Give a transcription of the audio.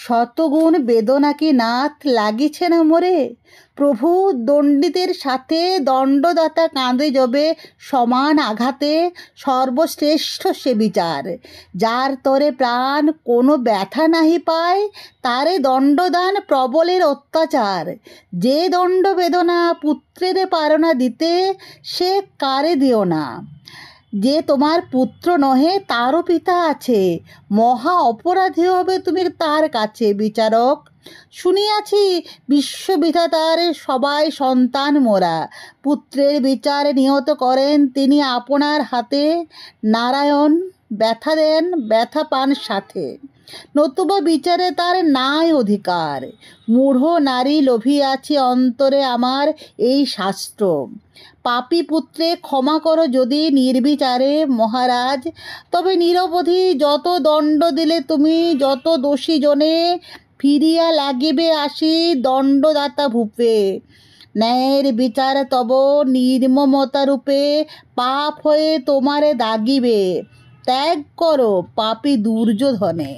শতগুণ বেদনা কি নাথ লাগিছে না মোরে। প্রভু দণ্ডিতের সাথে দণ্ডদাতা কাঁদে যবে সমান আঘাতে, সর্বশ্রেষ্ঠ সে বিচার। যার তরে প্রাণ কোনো ব্যথা নাহি পায়, তারে দণ্ডদান প্রবলের অত্যাচার। যে দণ্ড বেদনা পুত্রের পারো না দিতে, সে কারে দিও না। যে তোমার পুত্র নহে তারও পিতা আছে, মহা অপরাধী হবে তুমি তার কাছে বিচারক। শুনিয়াছি বিশ্ববিধাতার সবাই সন্তান মোরা, পুত্রের বিচার নিহত করেন তিনি আপনার হাতে। নারায়ণ ব্যথা দেন, ব্যথা পান সাথে, নতুবা বিচারে তার নাই অধিকার। মূঢ় নারী লোভিয়াছি অন্তরে আমার এই শাস্ত্র। পাপী পুত্রে ক্ষমা করো যদি নির্বিচারে মহারাজ, তবে নিরবধি যত দণ্ড দিলে তুমি, যত দোষী জনে ফিরিয়া লাগিবে আসি দণ্ডদাতা ভূপে। ন্যায়ের বিচার তব নির্মমতা রূপে পাপ হয়ে তোমারে দাগিবে, ত্যাগ করো পাপী দুর্যোধনে।